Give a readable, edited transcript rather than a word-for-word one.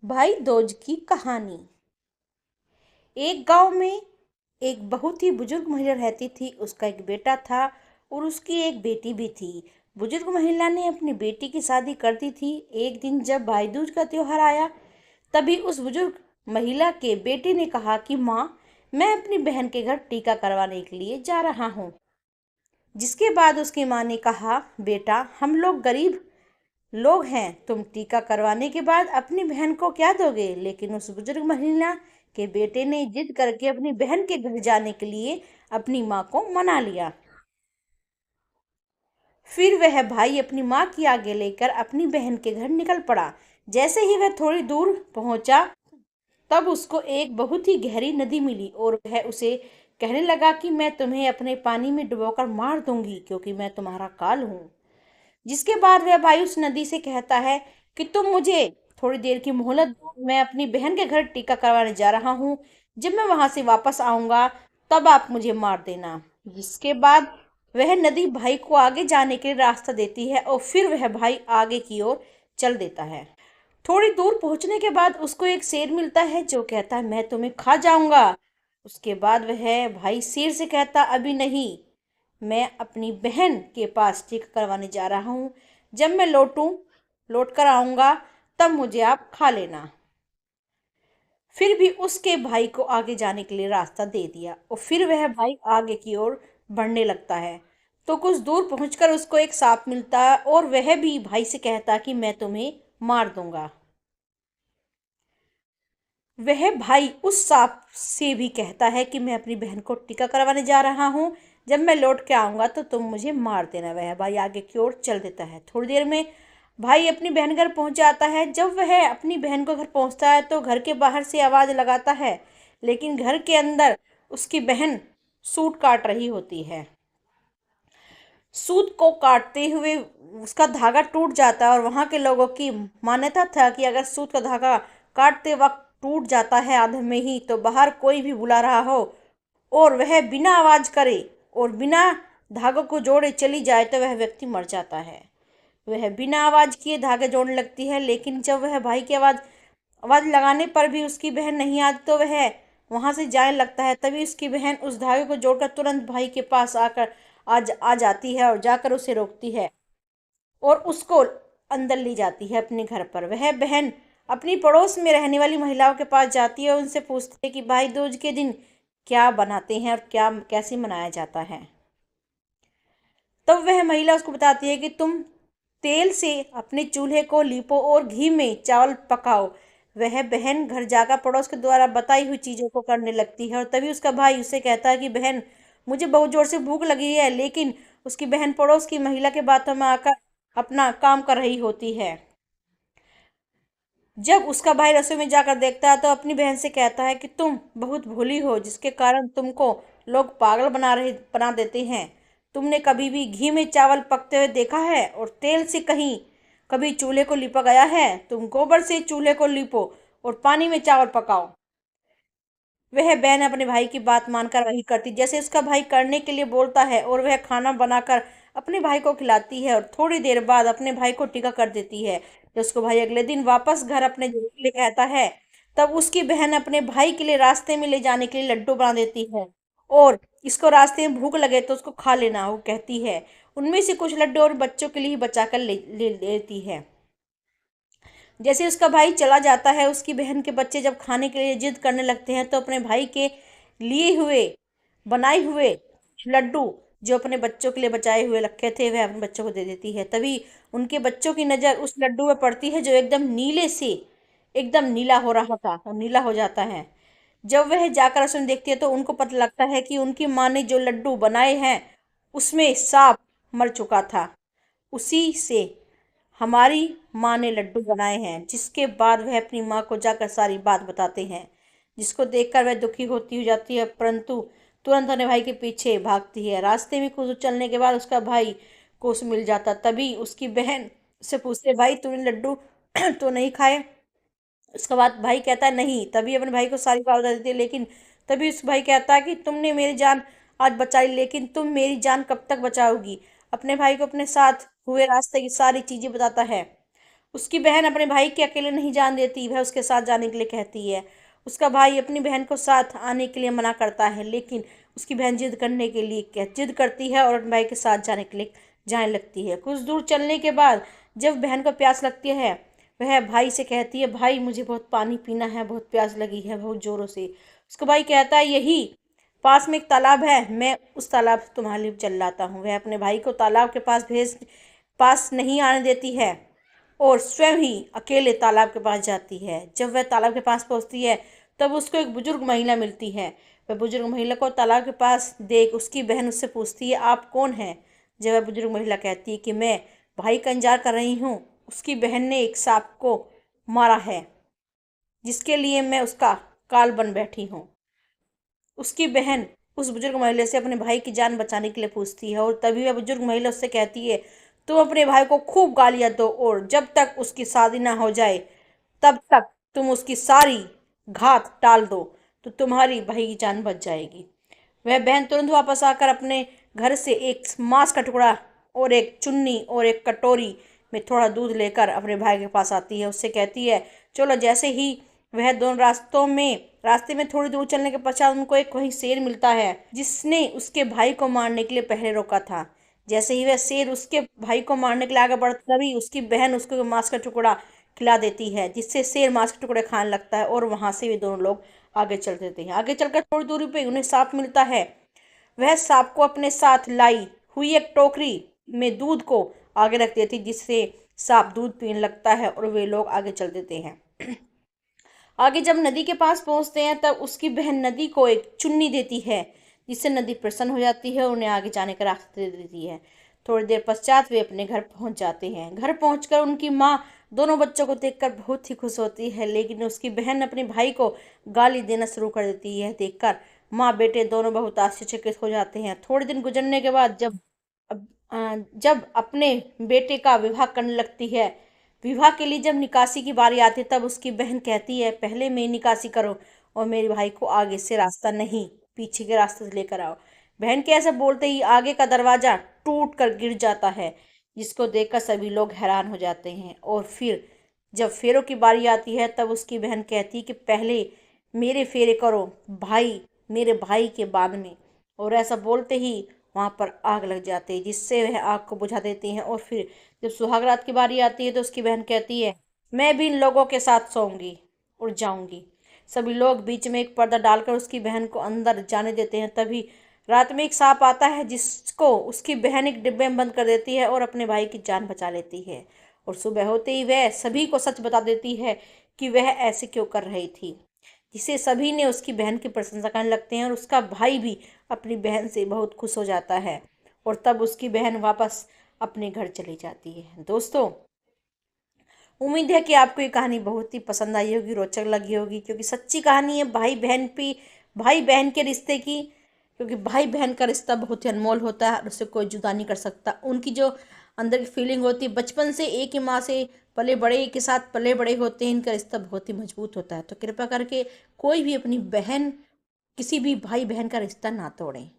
भाई दूज की कहानी। एक गांव में एक बहुत ही बुजुर्ग महिला रहती थी। उसका एक बेटा था और उसकी एक बेटी भी थी। बुजुर्ग महिला ने अपनी बेटी की शादी कर दी थी। एक दिन जब भाई दूज का त्योहार आया, तभी उस बुजुर्ग महिला के बेटे ने कहा कि माँ, मैं अपनी बहन के घर टीका करवाने के लिए जा रहा हूँ। जिसके बाद उसकी माँ ने कहा, बेटा, हम लोग गरीब लोग हैं, तुम टीका करवाने के बाद अपनी बहन को क्या दोगे? लेकिन उस बुजुर्ग महिला के बेटे ने जिद करके अपनी बहन के घर जाने के लिए अपनी माँ को मना लिया। फिर वह भाई अपनी माँ की आगे लेकर अपनी बहन के घर निकल पड़ा। जैसे ही वह थोड़ी दूर पहुंचा, तब उसको एक बहुत ही गहरी नदी मिली और वह उसे कहने लगा कि मैं तुम्हें अपने पानी में डुबोकर मार दूंगी, क्योंकि मैं तुम्हारा काल हूँ। जिसके बाद वह भाई उस नदी से कहता है कि तुम मुझे थोड़ी देर की मोहलत दो, मैं अपनी बहन के घर टीका करवाने जा रहा हूँ। जब मैं वहां से वापस आऊंगा, तब आप मुझे मार देना। जिसके बाद वह नदी भाई को आगे जाने के लिए रास्ता देती है और फिर वह भाई आगे की ओर चल देता है। थोड़ी दूर पहुंचने के बाद उसको एक शेर मिलता है जो कहता है, मैं तुम्हें खा जाऊंगा। उसके बाद वह भाई शेर से कहता, अभी नहीं, मैं अपनी बहन के पास टीका करवाने जा रहा हूँ। जब मैं लौट कर आऊंगा, तब मुझे आप खा लेना। फिर भी उसके भाई को आगे जाने के लिए रास्ता दे दिया और फिर वह भाई आगे की ओर बढ़ने लगता है। तो कुछ दूर पहुंचकर उसको एक सांप मिलता है और वह भी भाई से कहता कि मैं तुम्हें मार दूंगा। वह भाई उस सांप से भी कहता है कि मैं अपनी बहन को टीका करवाने जा रहा हूँ। जब मैं लौट के आऊंगा तो तुम मुझे मार देना। वह भाई आगे की ओर चल देता है। थोड़ी देर में भाई अपनी बहन घर पहुंच जाता है। जब वह अपनी बहन को घर पहुंचता है तो घर के बाहर से आवाज लगाता है, लेकिन घर के अंदर उसकी बहन सूत काट रही होती है। सूत को काटते हुए उसका धागा टूट जाता है और वहां के लोगों की मान्यता था कि अगर सूत का धागा काटते वक्त टूट जाता है आधे में ही, तो बाहर कोई भी बुला रहा हो और वह बिना आवाज करे और बिना धागों को जोड़े चली जाए तो वह व्यक्ति मर जाता है। वह बिना आवाज किए धागे जोड़ने लगती है, लेकिन जब वह भाई की आवाज आवाज लगाने पर भी उसकी बहन नहीं आती तो वह वहां से जाने लगता है। तभी उसकी बहन उस धागे को जोड़कर तुरंत भाई के पास आकर आ जाती है और जाकर उसे रोकती है और उसको अंदर ले जाती है अपने घर पर। वह बहन अपनी पड़ोस में रहने वाली महिलाओं के पास जाती है और उनसे पूछती है कि भाई दूज के दिन क्या बनाते हैं और क्या कैसे मनाया जाता है। तब वह महिला उसको बताती है कि तुम तेल से अपने चूल्हे को लीपो और घी में चावल पकाओ। वह बहन घर जाकर पड़ोस के द्वारा बताई हुई चीजों को करने लगती है और तभी उसका भाई उससे कहता है कि बहन, मुझे बहुत जोर से भूख लगी है। लेकिन उसकी बहन पड़ोस की महिला के बातों में आकर अपना काम कर रही होती है। जब उसका भाई रसोई में जाकर देखता है तो अपनी बहन से कहता है कि तुम बहुत भोली हो, जिसके कारण तुमको लोग पागल बना देते हैं। तुमने कभी भी घी में चावल पकते हुए देखा है और तेल से कहीं कभी चूल्हे को लिपा गया है? तुम गोबर से चूल्हे को लिपो और पानी में चावल पकाओ। वह बहन अपने भाई की बात मानकर वही करती जैसे उसका भाई करने के लिए बोलता है और वह खाना बनाकर अपने भाई को खिलाती है और थोड़ी देर बाद अपने भाई को टीका कर देती है। जब उसको भाई अगले दिन वापस घर अपने जाने के लिए कहता है, तब उसकी बहन अपने भाई के लिए रास्ते में ले जाने के लिए लड्डू बना देती है और इसको रास्ते में भूख लगे तो उसको खा लेना, वो कहती है। उनमें से कुछ लड्डू और बच्चों के लिए ही बचा कर ले लेती है। जैसे उसका भाई चला जाता है, उसकी बहन के बच्चे जब खाने के लिए जिद करने लगते हैं तो अपने भाई के लिए हुए बनाए हुए लड्डू जो अपने बच्चों के लिए बचाए हुए रखे थे वह अपने बच्चों को दे देती है। तभी उनके बच्चों की नज़र उस लड्डू में पड़ती है जो एकदम नीले से एकदम नीला हो रहा था और नीला हो जाता है। जब वह जाकर उसमें देखती है तो उनको पता लगता है कि उनकी माँ ने जो लड्डू बनाए हैं उसमें सांप मर चुका था। उसी से हमारी माँ ने लड्डू बनाए हैं। जिसके बाद वह अपनी माँ को जाकर सारी बात बताते हैं, जिसको देखकर वह दुखी होती हो जाती है, परंतु तुरंत अपने भाई के पीछे भागती है। रास्ते में कुछ दूर चलने के बाद उसका भाई को उसे मिल जाता। तभी उसकी बहन से पूछते, भाई तूने लड्डू तो नहीं खाए? उसके बाद भाई कहता है नहीं। तभी अपने भाई को सारी बात बता देती है, लेकिन तभी उस भाई कहता है कि तुमने मेरी जान आज बचाई, लेकिन तुम मेरी जान कब तक बचाओगी? अपने भाई को अपने साथ हुए रास्ते की सारी चीजें बताता है। उसकी बहन अपने भाई के अकेले नहीं जान देती, वह उसके साथ जाने के लिए कहती है। उसका भाई अपनी बहन को साथ आने के लिए मना करता है, लेकिन उसकी बहन जिद करती है और अपने भाई के साथ जाने के लिए जाने लगती है। कुछ दूर चलने के बाद जब बहन को प्यास लगती है, वह भाई से कहती है, भाई मुझे बहुत पानी पीना है, बहुत प्यास लगी है बहुत ज़ोरों से। उसका भाई कहता है, यही पास में एक तालाब है, मैं उस तालाब से तुम्हारे लिए चल लाता हूँ। वह अपने भाई को तालाब के पास नहीं आने देती है और स्वयं ही अकेले तालाब के पास जाती है। जब वह तालाब के पास पहुंचती है, तब उसको एक बुजुर्ग महिला मिलती है। वह बुजुर्ग महिला को तालाब के पास देख उसकी बहन उससे पूछती है, आप कौन हैं? जब वह बुजुर्ग महिला कहती है कि मैं भाई का इंतजार कर रही हूँ, उसकी बहन ने एक सांप को मारा है, जिसके लिए मैं उसका काल बन बैठी हूँ। उसकी बहन उस बुजुर्ग महिला से अपने भाई की जान बचाने के लिए पूछती है और तभी वह बुजुर्ग महिला उससे कहती है, तुम अपने भाई को खूब गालियां दो और जब तक उसकी शादी ना हो जाए तब तक तुम उसकी सारी घात टाल दो, तो तुम्हारी भाई की जान बच जाएगी। वह बहन तुरंत वापस आकर अपने घर से एक मांस का टुकड़ा और एक चुन्नी और एक कटोरी में थोड़ा दूध लेकर अपने भाई के पास आती है। उससे कहती है, चलो। जैसे ही वह दोनों रास्ते में थोड़ी दूर चलने के पश्चात उनको एक वही शेर मिलता है, जिसने उसके भाई को मारने के लिए पहले रोका था। जैसे ही वह शेर उसके भाई को मारने के लिए आगे बढ़ता, तभी उसकी बहन उसको मांस का टुकड़ा खिला देती है, जिससे शेर मांस के टुकड़े खाने लगता है और वहां से वे दोनों लोग आगे चल देते हैं। आगे चलकर थोड़ी दूरी पे उन्हें सांप मिलता है। वह सांप को अपने साथ लाई हुई एक टोकरी में दूध को आगे रख देती, जिससे सांप दूध पीने लगता है और वे लोग आगे चल देते हैं। आगे जब नदी के पास पहुंचते हैं, तब उसकी बहन नदी को एक चुन्नी देती है, जिससे नदी प्रसन्न हो जाती है और उन्हें आगे जाने का रास्ता दे देती है। थोड़ी देर पश्चात वे अपने घर पहुंच जाते हैं। घर पहुंचकर उनकी माँ दोनों बच्चों को देखकर बहुत ही खुश होती है, लेकिन उसकी बहन अपने भाई को गाली देना शुरू कर देती है। देखकर माँ बेटे दोनों बहुत आश्चर्यचकित हो जाते हैं। थोड़े दिन गुजरने के बाद जब अपने बेटे का विवाह करने लगती है, विवाह के लिए जब निकासी की बारी आती है, तब उसकी बहन कहती है, पहले मेरी निकासी करो और मेरे भाई को आगे से रास्ता नहीं, पीछे के रास्ते से लेकर आओ। बहन के ऐसा बोलते ही आगे का दरवाजा टूट कर गिर जाता है, जिसको देखकर सभी लोग हैरान हो जाते हैं। और फिर जब फेरों की बारी आती है, तब उसकी बहन कहती है कि पहले मेरे फेरे करो भाई, मेरे भाई के बाद में। और ऐसा बोलते ही वहां पर आग लग जाती है, जिससे वह आग को बुझा देती हैं। और फिर जब सुहाग रात की बारी आती है, तो उसकी बहन कहती है, मैं भी इन लोगों के साथ सोऊंगी और जाऊंगी। सभी लोग बीच में एक पर्दा डालकर उसकी बहन को अंदर जाने देते हैं। तभी रात में एक सांप आता है, जिसको उसकी बहन एक डिब्बे में बंद कर देती है और अपने भाई की जान बचा लेती है। और सुबह होते ही वह सभी को सच बता देती है कि वह ऐसे क्यों कर रही थी, जिसे सभी ने उसकी बहन की प्रशंसा करने लगते हैं और उसका भाई भी अपनी बहन से बहुत खुश हो जाता है। और तब उसकी बहन वापस अपने घर चली जाती है। दोस्तों, उम्मीद है कि आपको ये कहानी बहुत ही पसंद आई होगी, रोचक लगी होगी, क्योंकि सच्ची कहानी है भाई बहन के रिश्ते की। क्योंकि भाई बहन का रिश्ता बहुत ही अनमोल होता है और उससे कोई जुदा नहीं कर सकता। उनकी जो अंदर की फीलिंग होती है, बचपन से एक ही माँ से पले बड़े के साथ पले बड़े होते हैं, इनका रिश्ता बहुत ही मजबूत होता है। तो कृपया करके कोई भी अपनी बहन, किसी भी भाई बहन का रिश्ता ना तोड़ें।